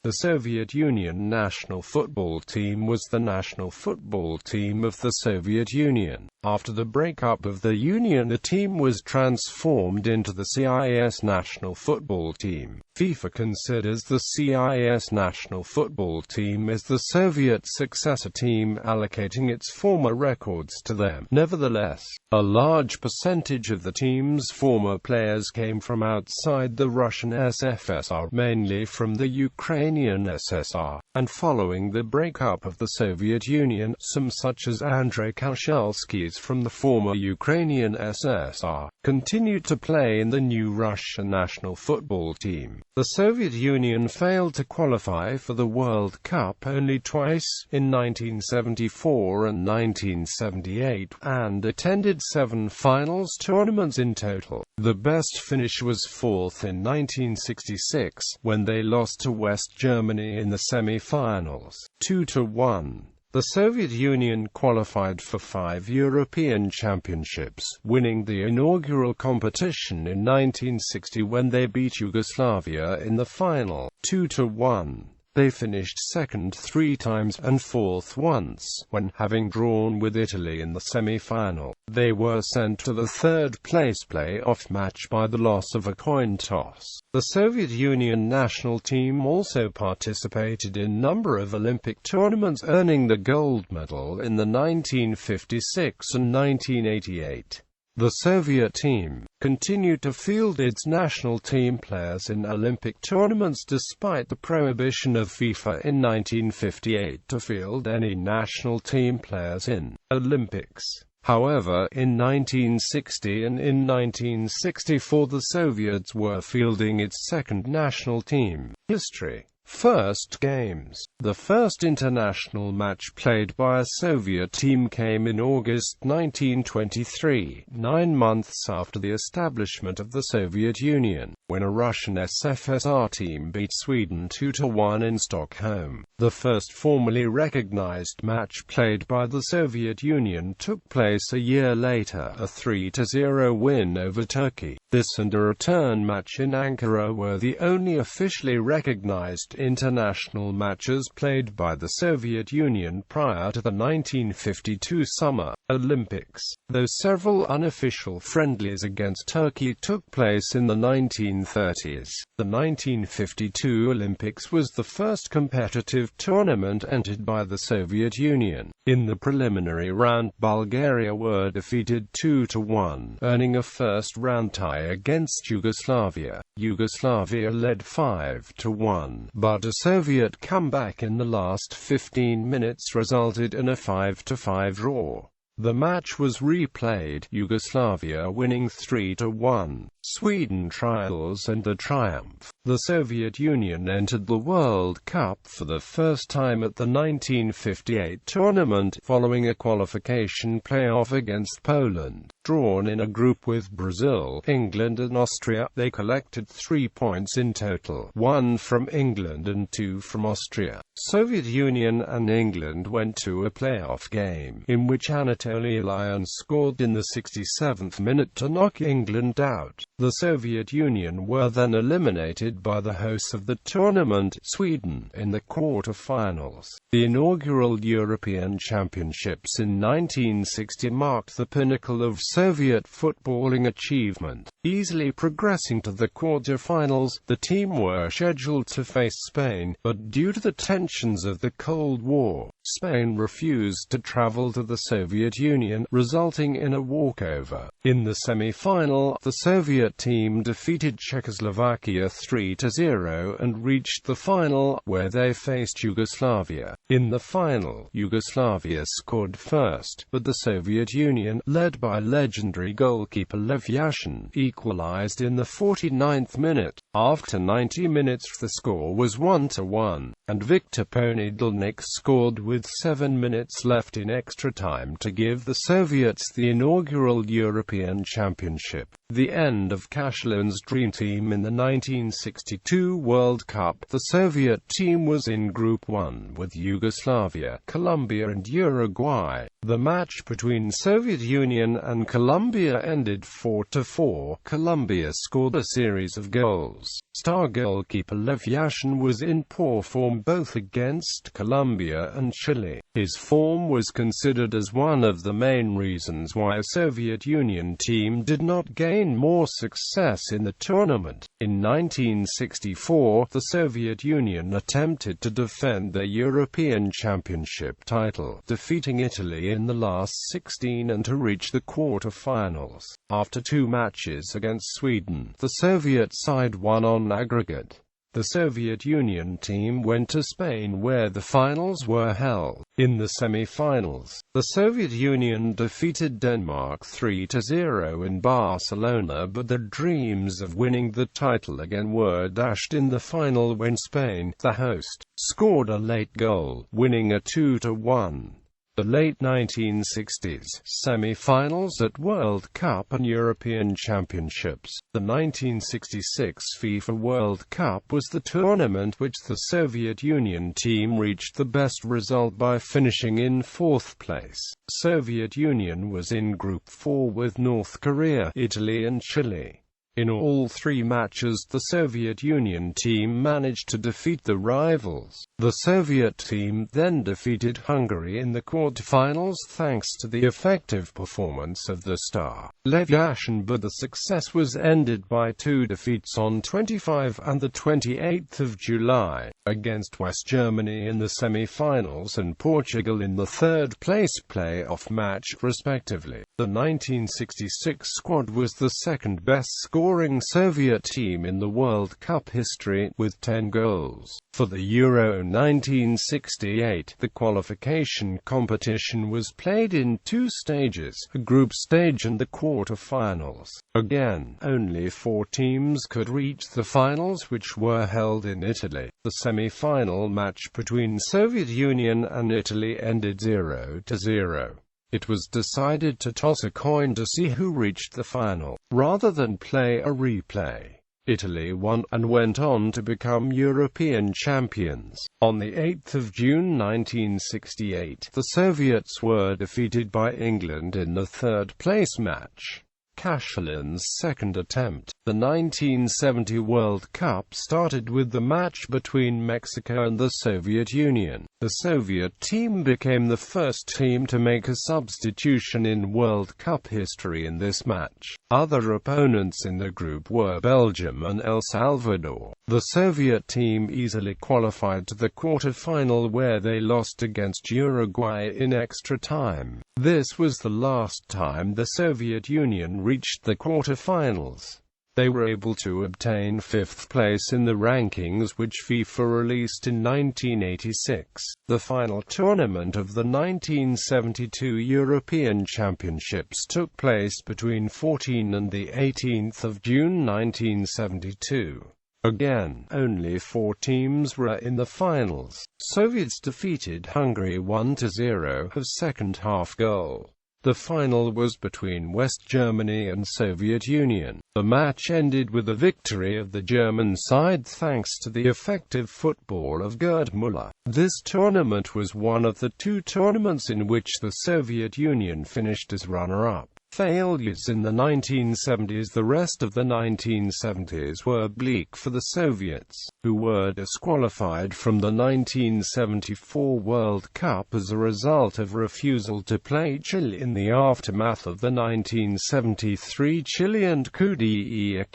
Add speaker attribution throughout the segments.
Speaker 1: The Soviet Union national football team was the national football team of the Soviet Union. After the breakup of the Union, the team was transformed into the CIS national football team. FIFA considers the CIS national football team as the Soviet successor team, allocating its former records to them. Nevertheless, a large percentage of the team's former players came from outside the Russian SFSR, mainly from the Ukrainian SSR, and following the breakup of the Soviet Union, some such as Andrei Kanchelskis from the former Ukrainian SSR, continued to play in the new Russian national football team. The Soviet Union failed to qualify for the World Cup only twice, in 1974 and 1978, and attended 7 finals tournaments in total. The best finish was 4th in 1966, when they lost to West Germany in the semi-finals, 2-1. The Soviet Union qualified for 5 European Championships, winning the inaugural competition in 1960 when they beat Yugoslavia in the final, 2-1. They finished second 3 times and 4th once, when, having drawn with Italy in the semi-final, they were sent to the 3rd place play-off match by the loss of a coin toss. The Soviet Union national team also participated in a number of Olympic tournaments, earning the gold medal in the 1956 and 1988. The Soviet team continued to field its national team players in Olympic tournaments despite the prohibition of FIFA in 1958 to field any national team players in Olympics. However, in 1960 and in 1964 the Soviets were fielding its second national team. History. First games. The first international match played by a Soviet team came in August 1923, 9 months after the establishment of the Soviet Union, when a Russian SFSR team beat Sweden 2-1 in Stockholm. The first formally recognized match played by the Soviet Union took place a year later, a 3-0 win over Turkey. This and a return match in Ankara were the only officially recognized international matches played by the Soviet Union prior to the 1952 Summer Olympics, though several unofficial friendlies against Turkey took place in the 1930s. The 1952 Olympics was the first competitive tournament entered by the Soviet Union. In the preliminary round, Bulgaria were defeated 2-1, earning a first-round tie against Yugoslavia. Yugoslavia led 5-1, but a Soviet comeback in the last 15 minutes resulted in a 5-5 draw. The match was replayed, Yugoslavia winning 3-1. Sweden trials and the triumph. The Soviet Union entered the World Cup for the first time at the 1958 tournament, following a qualification playoff against Poland. Drawn in a group with Brazil, England and Austria, they collected 3 points in total, 1 from England and 2 from Austria. Soviet Union and England went to a playoff game, in which Anatoly Lyon scored in the 67th minute to knock England out. The Soviet Union were then eliminated by the hosts of the tournament, Sweden, in the quarter-finals. The inaugural European Championships in 1960 marked the pinnacle of Soviet footballing achievement. Easily progressing to the quarter-finals, the team were scheduled to face Spain, but due to the tensions of the Cold War, Spain refused to travel to the Soviet Union, resulting in a walkover. In the semi-final, the Soviet team defeated Czechoslovakia 3-0 and reached the final, where they faced Yugoslavia. In the final, Yugoslavia scored first, but the Soviet Union, led by legendary goalkeeper Lev Yashin, equalized in the 49th minute. After 90 minutes the score was 1-1, and Viktor Ponedельник scored with 7 minutes left in extra time to give the Soviets the inaugural European Championship. The end of Kanchelskis' dream team in the 1962 World Cup. The Soviet team was in Group 1 with Yugoslavia, Colombia and Uruguay. The match between Soviet Union and Colombia ended 4-4. Colombia scored a series of goals. Star goalkeeper Lev Yashin was in poor form both against Colombia and Chile. His form was considered as one of the main reasons why a Soviet Union team did not gain more success in the tournament. In 1964, the Soviet Union attempted to defend their European Championship title, defeating Italy in the last 16 and to reach the quarter-finals. After 2 matches against Sweden, the Soviet side won on aggregate. The Soviet Union team went to Spain where the finals were held. In the semi-finals, the Soviet Union defeated Denmark 3-0 in Barcelona, but the dreams of winning the title again were dashed in the final when Spain, the host, scored a late goal, winning a 2-1. The late 1960s semi-finals at World Cup and European Championships. The 1966 FIFA World Cup was the tournament which the Soviet Union team reached the best result by finishing in 4th place. Soviet Union was in Group 4 with North Korea, Italy and Chile. In all 3 matches the Soviet Union team managed to defeat the rivals. The Soviet team then defeated Hungary in the quarterfinals thanks to the effective performance of the star Lev Yashin, but the success was ended by 2 defeats on 25 and 28 July, against West Germany in the semi-finals and Portugal in the 3rd place play-off match, respectively. The 1966 squad was the second best scoring Soviet team in the World Cup history, with 10 goals. For the Euro 1968, the qualification competition was played in 2 stages, a group stage and the quarter-finals. Again, only 4 teams could reach the finals, which were held in Italy. The semi-final match between Soviet Union and Italy ended 0-0. It was decided to toss a coin to see who reached the final, rather than play a replay. Italy won, and went on to become European champions. On the 8th of June 1968, the Soviets were defeated by England in the 3rd place match. Kanchelskis' second attempt. The 1970 World Cup started with the match between Mexico and the Soviet Union. The Soviet team became the first team to make a substitution in World Cup history in this match. Other opponents in the group were Belgium and El Salvador. The Soviet team easily qualified to the quarter-final where they lost against Uruguay in extra time. This was the last time the Soviet Union reached the quarter-finals. They were able to obtain 5th place in the rankings which FIFA released in 1986. The final tournament of the 1972 European Championships took place between 14 and 18 June 1972. Again, only 4 teams were in the finals. Soviets defeated Hungary 1-0, a second-half goal. The final was between West Germany and Soviet Union. The match ended with a victory of the German side thanks to the effective football of Gerd Müller. This tournament was one of the 2 tournaments in which the Soviet Union finished as runner-up. Failures in the 1970s. The rest of the 1970s were bleak for the Soviets, who were disqualified from the 1974 World Cup as a result of refusal to play Chile in the aftermath of the 1973 Chilean coup d'etat,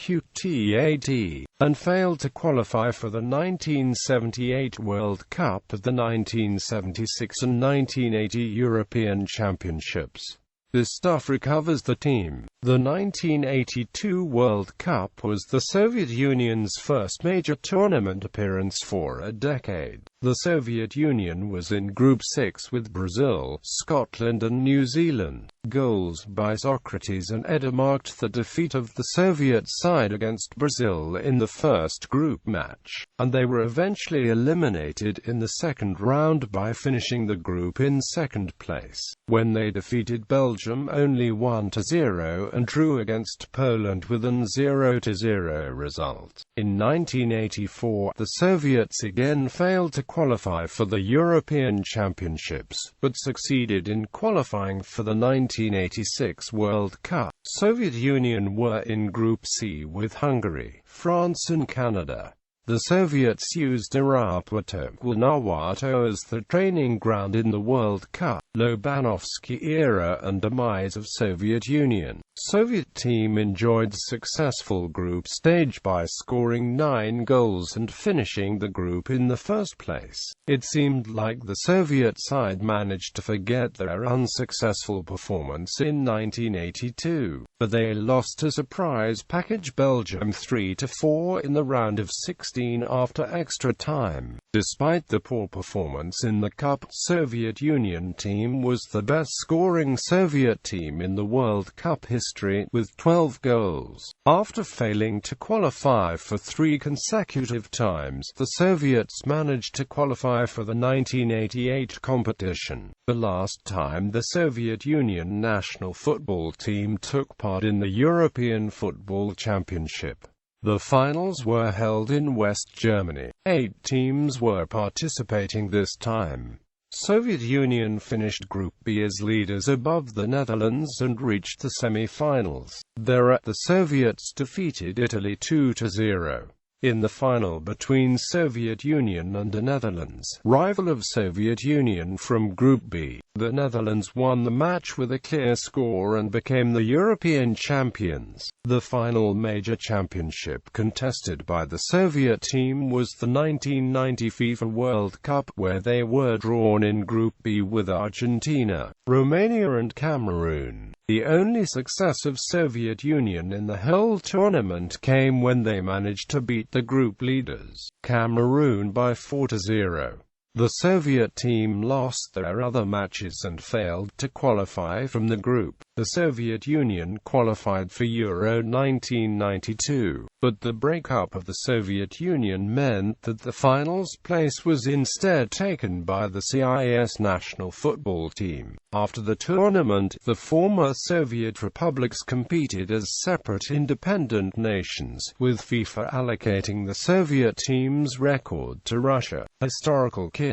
Speaker 1: and failed to qualify for the 1978 World Cup at the 1976 and 1980 European Championships. This stuff recovers the team. The 1982 World Cup was the Soviet Union's first major tournament appearance for a decade. The Soviet Union was in Group 6 with Brazil, Scotland and New Zealand. Goals by Socrates and Eder marked the defeat of the Soviet side against Brazil in the first group match, and they were eventually eliminated in the second round by finishing the group in second place, when they defeated Belgium only 1-0 Mexico and drew against Poland with an 0-0 result. In 1984, the Soviets again failed to qualify for the European Championships, but succeeded in qualifying for the 1986 World Cup. Soviet Union were in Group C with Hungary, France and Canada. The Soviets used Nawato as the training ground in the World Cup. Lobanovsky era and demise of Soviet Union. Soviet team enjoyed successful group stage by scoring 9 goals and finishing the group in the first place. It seemed like the Soviet side managed to forget their unsuccessful performance in 1982, but they lost a surprise package Belgium 3-4 in the round of 16 after extra time. Despite the poor performance in the Cup, Soviet Union team was the best scoring Soviet team in the World Cup history, with 12 goals. After failing to qualify for 3 consecutive times, the Soviets managed to qualify for the 1988 competition, the last time the Soviet Union national football team took part in the European Football Championship. The finals were held in West Germany. 8 teams were participating this time. Soviet Union finished Group B as leaders above the Netherlands and reached the semi-finals. There, the Soviets defeated Italy 2-0. In the final between Soviet Union and the Netherlands, rival of Soviet Union from Group B, the Netherlands won the match with a clear score and became the European champions. The final major championship contested by the Soviet team was the 1990 FIFA World Cup, where they were drawn in Group B with Argentina, Romania and Cameroon. The only success of Soviet Union in the whole tournament came when they managed to beat the group leaders, Cameroon, by 4-0. The Soviet team lost their other matches and failed to qualify from the group. The Soviet Union qualified for Euro 1992, but the breakup of the Soviet Union meant that the finals place was instead taken by the CIS national football team. After the tournament, the former Soviet republics competed as separate independent nations, with FIFA allocating the Soviet team's record to Russia. Historical kits.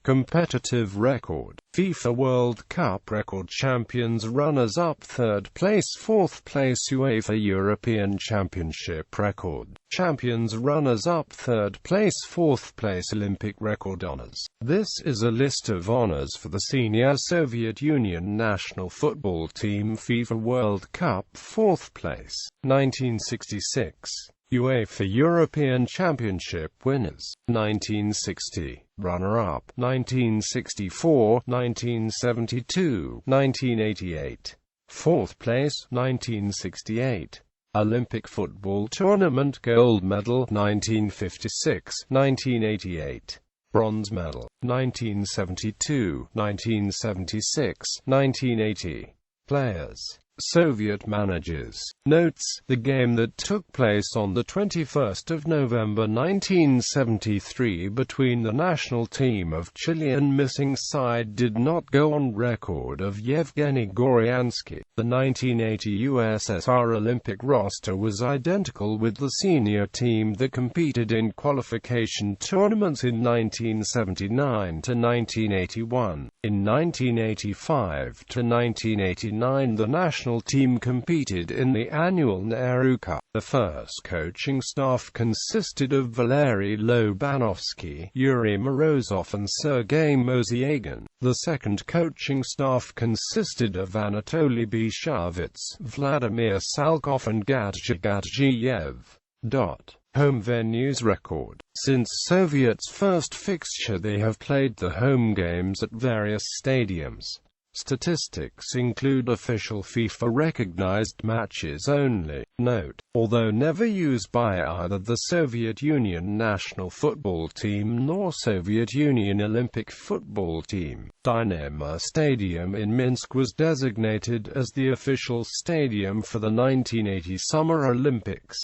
Speaker 1: Competitive record. FIFA World Cup record. Champions, runners-up, 3rd place, 4th place. UEFA European Championship record. Champions, runners-up, 3rd place, 4th place. Olympic record honors. This is a list of honors for the senior Soviet Union national football team. FIFA World Cup, 4th place, 1966. UEFA European Championship winners, 1960, runner-up, 1964, 1972, 1988, 4th place, 1968, Olympic football tournament gold medal, 1956, 1988, bronze medal, 1972, 1976, 1980, players. Soviet managers. Notes: the game that took place on the 21st of November 1973 between the national team of Chile and missing side did not go on record of Yevgeny Goryansky. The 1980 USSR Olympic roster was identical with the senior team that competed in qualification tournaments in 1979 to 1981. In 1985 to 1989 the national team competed in the annual Nehru Cup. The first coaching staff consisted of Valery Lobanovsky, Yuri Morozov and Sergei Mozyagin. The second coaching staff consisted of Anatoly Bishavets, Vladimir Salkov and Gadji Gadjiev. Home venues record. Since Soviet's first fixture they have played the home games at various stadiums. Statistics include official FIFA-recognized matches only. Note: although never used by either the Soviet Union national football team nor Soviet Union Olympic football team, Dynamo Stadium in Minsk was designated as the official stadium for the 1980 Summer Olympics.